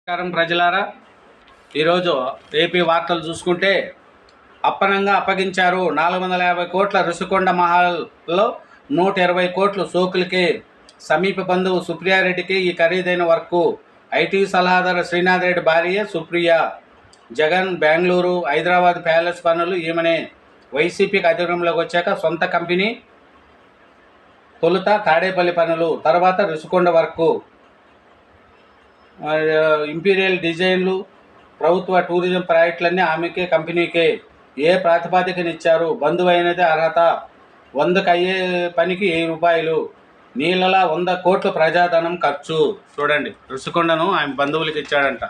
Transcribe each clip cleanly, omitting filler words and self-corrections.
నమస్కారం ప్రజలారా, ఈరోజు ఏపీ వార్తలు చూసుకుంటే అప్పనంగా అప్పగించారు 450 కోట్ల రుషికొండ మహల్లో 120 కోట్లు సోకులకి. సమీప బంధువు సుప్రియారెడ్డికి ఈ ఖరీదైన వర్క్. ఐటీ సలహాదారు శ్రీనాథ్ రెడ్డి భార్య సుప్రియ. జగన్ బెంగళూరు హైదరాబాద్ ప్యాలెస్ పనులు ఈమెనే. వైసీపీకి అధికారంలోకి వచ్చాక సొంత కంపెనీ. తొలుత తాడేపల్లి పనులు, తర్వాత రుషికొండ వర్క్. ఇంపీరియల్ డిజైన్లు, ప్రభుత్వ టూరిజం ప్రాజెక్టులన్నీ ఆమెకే, కంపెనీకే. ఏ ప్రాతిపాదికన ఇచ్చారు? బంధువు అయినది అర్హత. 100కి అయ్యే పనికి 1000 రూపాయలు. నీళ్ళలా 100 కోట్ల ప్రజాధనం ఖర్చు. చూడండి, రుషికొండను ఆమె బంధువులకి ఇచ్చాడంట.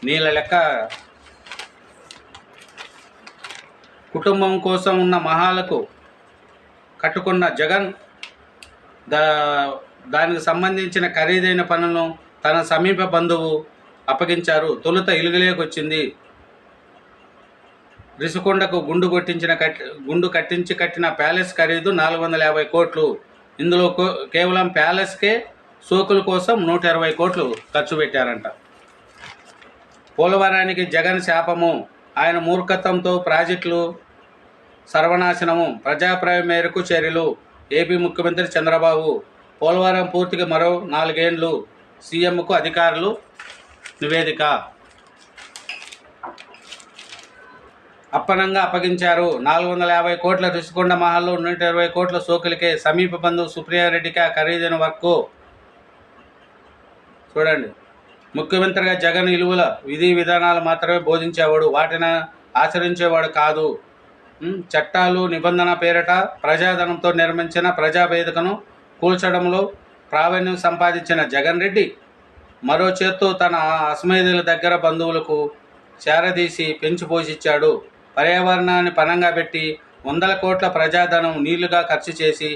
నీళ్ళ లెక్క. కుటుంబం కోసం ఉన్న మహాలకు కట్టుకున్న జగన్ దానికి సంబంధించిన ఖరీదైన పనులను తన సమీప బంధువు అప్పగించారు. తొలుత ఇలుగులేకొచ్చింది. రిషికొండకు గుండు కట్టించి కట్టిన ప్యాలెస్ ఖరీదు 450 కోట్లు. ఇందులో కేవలం ప్యాలెస్కే సోకుల కోసం 120 కోట్లు ఖర్చు పెట్టారంట. పోలవరానికి జగన్ శాపము. ఆయన మూర్ఖత్వంతో ప్రాజెక్టులు సర్వనాశనము. ప్రజాప్రాయం మేరకు చర్యలు. ఏపీ ముఖ్యమంత్రి చంద్రబాబు. పోలవరం పూర్తికి మరో 4 ఏళ్లు. సీఎంకు అధికారులు నివేదిక. అప్పనంగా అప్పగించారు 450 కోట్ల రుషికొండ మహల్లో 120 కోట్ల సోకులకే. సమీప బంధువు సుప్రియారెడ్డికి ఆ ఖరీదైన వర్క్. చూడండి, ముఖ్యమంత్రిగా జగన్ విలువల విధి విధానాలు మాత్రమే బోధించేవాడు, వాటిని ఆచరించేవాడు కాదు. చట్టాలు నిబంధన పేరట ప్రజాధనంతో నిర్మించిన ప్రజావేదికను కూల్చడంలో ప్రావీణ్యం సంపాదించిన జగన్ రెడ్డి మరో చేత్తో తన అసమేధుల దగ్గర బంధువులకు చేరదీసి పెంచి పోషించాడు. పర్యావరణాన్ని పణంగా పెట్టి 100 కోట్ల ప్రజాధనం నీళ్లుగా ఖర్చు చేసి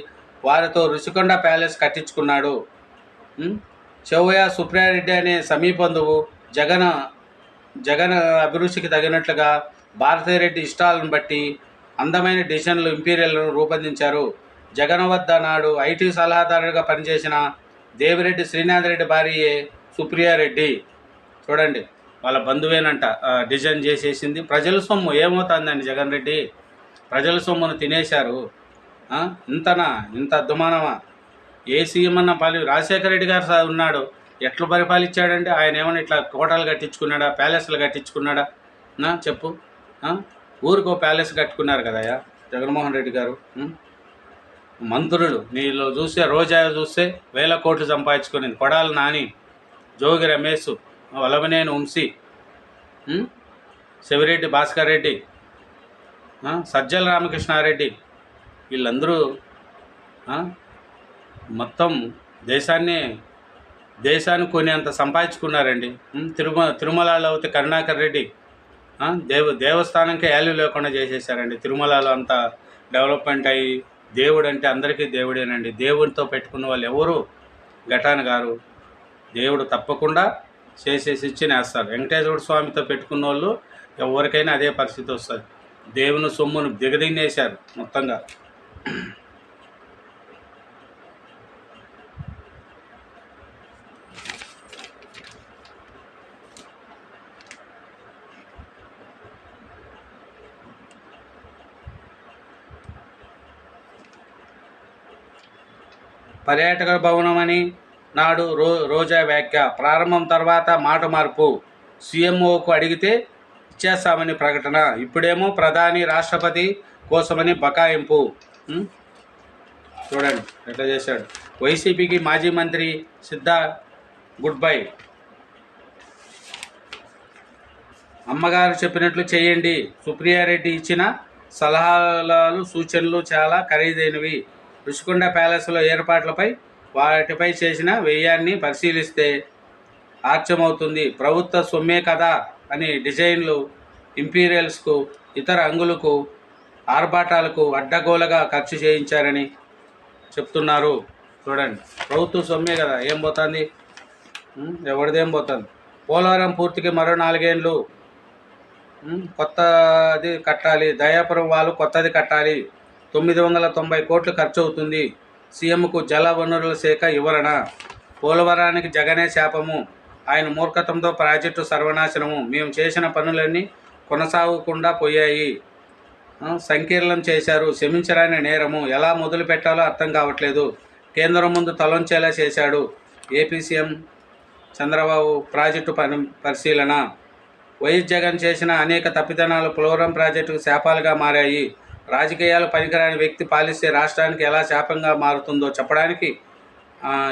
వారితో రుషికొండ ప్యాలెస్ కట్టించుకున్నాడు. చెవయ్య సుప్రియారెడ్డి అనే సమీప బంధువు జగన్ అభిరుచికి తగినట్లుగా భారతిరెడ్డి ఇష్టాలను బట్టి అందమైన డిజైన్లు, ఇంపీరియల్ను రూపొందించారు. జగన్ వద్ద నాడు ఐటీ సలహాదారుగా పనిచేసిన దేవిరెడ్డి శ్రీనాథ్ రెడ్డి భార్యే సుప్రియారెడ్డి. చూడండి, వాళ్ళ బంధువేనంట డిజైన్ చేసేసింది. ప్రజల సొమ్ము ఏమవుతుందండి? జగన్ రెడ్డి ప్రజల సొమ్మును తినేశారు. ఇంత అద్దుమానమా? ఏ సీఎం అన్న రాజశేఖర రెడ్డి గారు ఉన్నాడు, ఎట్లా పరిపాలించాడండి? ఆయన ఏమన్నా ఇట్లా కోటలు కట్టించుకున్నాడా, ప్యాలెస్లు కట్టించుకున్నాడా? చెప్పు. ఊరికో ప్యాలెస్ కట్టుకున్నారు కదయ్యా జగన్మోహన్ రెడ్డి గారు. మంత్రులు నీలో చూస్తే, రోజా చూస్తే 1000 కోట్లు సంపాదించుకునేది. కొడాలి నాని, జోగి రమేష్, వలవనేని వంశీ, శివిరెడ్డి భాస్కర్ రెడ్డి, సజ్జల రామకృష్ణారెడ్డి, వీళ్ళందరూ మొత్తం దేశాన్ని కొనేంత సంపాదించుకున్నారండి. తిరుమలలో అయితే కరుణాకర్ రెడ్డి దేవస్థానంకే వాల్యూ లేకుండా చేసేసారండి. తిరుమలలో అంత డెవలప్మెంట్ అయ్యి, దేవుడు అంటే అందరికీ దేవుడేనండి. దేవుడితో పెట్టుకున్న వాళ్ళు ఎవరు? ఘటాన్ గారు. దేవుడు తప్పకుండా చేసేసి ఇచ్చినేస్తారు. వెంకటేశ్వర స్వామితో పెట్టుకున్న వాళ్ళు ఎవరికైనా అదే పరిస్థితి వస్తుంది. దేవుని సొమ్మును దిగదిన్నేశారు మొత్తంగా. పర్యాటక భవనమని నాడు రోజా వ్యాఖ్య. ప్రారంభం తర్వాత మాట మార్పు. సీఎంఓకు అడిగితే ఇచ్చేస్తామని ప్రకటన. ఇప్పుడేమో ప్రధాని రాష్ట్రపతి కోసమని బకాయింపు. చూడండి ఎట్లా చేశాడు. వైసీపీకి మాజీ మంత్రి సిద్ధా గుడ్ బై. అమ్మగారు చెప్పినట్లు చేయండి. సుప్రియారెడ్డి ఇచ్చిన సలహాలు, సూచనలు చాలా ఖరీదైనవి. రుషికొండ ప్యాలెస్లో ఏర్పాట్లపై, వాటిపై చేసిన వ్యయాన్ని పరిశీలిస్తే ఆశ్చర్యమవుతుంది. ప్రభుత్వ సొమ్మే కదా అని డిజైన్లు, ఇంపీరియల్స్కు, ఇతర అంగులకు, ఆర్భాటాలకు అడ్డగోలుగా ఖర్చు చేయించారని చెప్తున్నారు. చూడండి, ప్రభుత్వ సొమ్మే కదా, ఏం పోతుంది? ఎవరిదేం పోతుంది? పోలవరం పూర్తికి మరో 4 ఏళ్ళు. కొత్తది కట్టాలి. దయాపురం వాళ్ళు కొత్తది కట్టాలి. 990 కోట్లు ఖర్చు అవుతుంది. సీఎంకు జల వనరుల శాఖ వివరణ. పోలవరానికి జగనే శాపము. ఆయన మూర్ఖత్వంతో ప్రాజెక్టు సర్వనాశనము. మేము చేసిన పనులన్నీ కొనసాగకుండా పోయాయి. సంకీర్ణం చేశారు. క్షమించరాని నేరము. ఎలా మొదలు పెట్టాలో అర్థం కావట్లేదు. కేంద్రం ముందు తలొంచేలా చేశాడు. ఏపీ సీఎం చంద్రబాబు ప్రాజెక్టు పరిశీలన. వైఎస్ జగన్ చేసిన అనేక తప్పిదనాలు పోలవరం ప్రాజెక్టుకు శాపాలుగా మారాయి. రాజకీయాలు పనికిరాని వ్యక్తి పాలిస్తే రాష్ట్రానికి ఎలా శాపంగా మారుతుందో చెప్పడానికి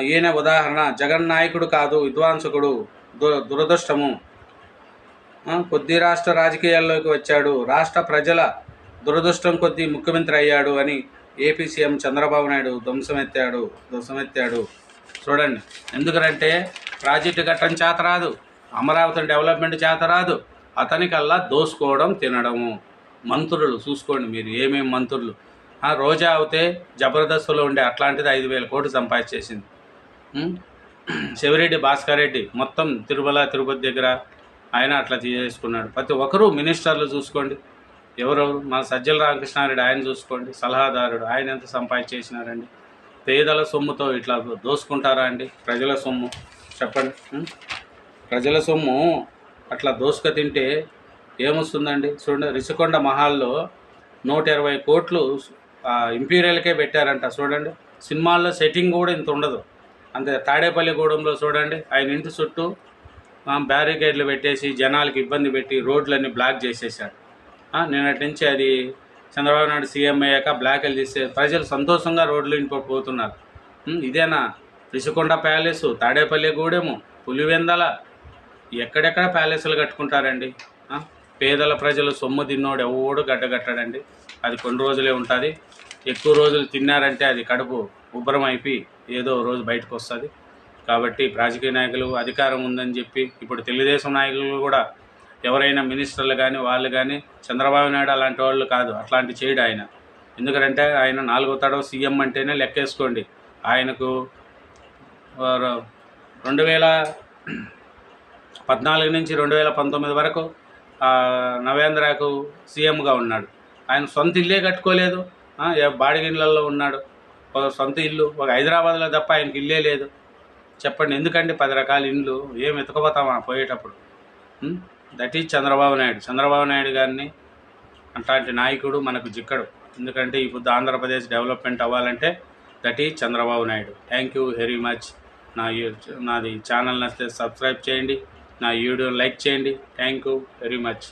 ఈయన ఉదాహరణ. జగన్ నాయకుడు కాదు, విద్వాంసకుడు. దురదృష్టము. కొద్ది రాష్ట్ర రాజకీయాల్లోకి వచ్చాడు. రాష్ట్ర ప్రజల దురదృష్టం కొద్దీ ముఖ్యమంత్రి అయ్యాడు అని ఏపీ సీఎం చంద్రబాబు నాయుడు ధ్వంసమెత్తాడు. చూడండి, ఎందుకంటే ప్రాజెక్టు కట్టడం చేత రాదు, అమరావతి డెవలప్మెంట్ చేత రాదు, అతనికల్లా దోసుకోవడం తినడము. మంత్రులు చూసుకోండి మీరు, ఏమేమి మంత్రులు. రోజా అవుతే జబర్దస్త్లో ఉండే అట్లాంటిది 5,000 కోట్లు సంపాదించేసింది. శివరెడ్డి భాస్కర్ రెడ్డి మొత్తం తిరుపతి దగ్గర ఆయన అట్లా చేసుకున్నాడు. ప్రతి ఒక్కరూ మినిస్టర్లు చూసుకోండి, ఎవరెవరు. మా సజ్జల రామకృష్ణారెడ్డి ఆయన చూసుకోండి, సలహాదారుడు, ఆయన ఎంత సంపాదించేసినారండి. పేదల సొమ్ముతో ఇట్లా దోసుకుంటారా అండి? ప్రజల సొమ్ము చెప్పండి. ప్రజల సొమ్ము అట్లా దోసుక తింటే ఏమొస్తుందండి? చూడండి, రిషికొండ మహాల్లో 120 కోట్లు ఇంపీరియల్కే పెట్టారంట. చూడండి, సినిమాల్లో సెట్టింగ్ కూడా ఇంత ఉండదు. అంతే. తాడేపల్లిగూడెంలో చూడండి, ఆయన ఇంటి చుట్టూ బ్యారికేడ్లు పెట్టేసి జనాలకి ఇబ్బంది పెట్టి రోడ్లన్నీ బ్లాక్ చేసేసాడు. నిన్నటి నుంచి అది చంద్రబాబు నాయుడు సీఎం అయ్యాక బ్లాక్లు తీసే ప్రజలు సంతోషంగా రోడ్లు పోతున్నారు. ఇదేనా రిషికొండ ప్యాలెసు, తాడేపల్లిగూడెము, పులివెందల, ఎక్కడెక్కడ ప్యాలెస్లు కట్టుకుంటారండి? పేదల ప్రజలు సొమ్ము తిన్నోడు ఎవడు గడ్డగట్టాడండి. అది కొన్ని రోజులే ఉంటుంది. ఎక్కువ రోజులు తిన్నారంటే అది కడుపు ఉబ్బరం అయిపోయి ఏదో రోజు బయటకు వస్తుంది. కాబట్టి రాజకీయ నాయకులు అధికారం ఉందని చెప్పి ఇప్పుడు తెలుగుదేశం నాయకులు కూడా ఎవరైనా మినిస్టర్లు కానీ వాళ్ళు కానీ చంద్రబాబు నాయుడు అలాంటి వాళ్ళు కాదు, అట్లాంటి చేయడు ఆయన. ఎందుకంటే ఆయన 4వ తడవ సీఎం అంటేనే లెక్కేసుకోండి. ఆయనకు 2014 నుంచి 2019 వరకు నవేంద్రకు సీఎంగా ఉన్నాడు. ఆయన సొంత ఇల్లే కట్టుకోలేదు, బాడిగిళ్ళల్లో ఉన్నాడు. ఒక సొంత ఇల్లు ఒక హైదరాబాద్లో తప్ప ఆయనకి ఇల్లే లేదు. చెప్పండి, ఎందుకంటే 10 రకాల ఇండ్లు ఏం ఎత్తుకుపోతామా పోయేటప్పుడు? దట్ ఈజ్ చంద్రబాబు నాయుడు గారిని అట్లాంటి నాయకుడు మనకు చిక్కడు. ఎందుకంటే ఈ పొద్దు ఆంధ్రప్రదేశ్ డెవలప్మెంట్ అవ్వాలంటే that is Chandrababu Naidu. Thank you very much. నాది ఛానల్ నచ్చితే సబ్స్క్రైబ్ చేయండి, నా వీడియోని లైక్ చేయండి. Thank you very much.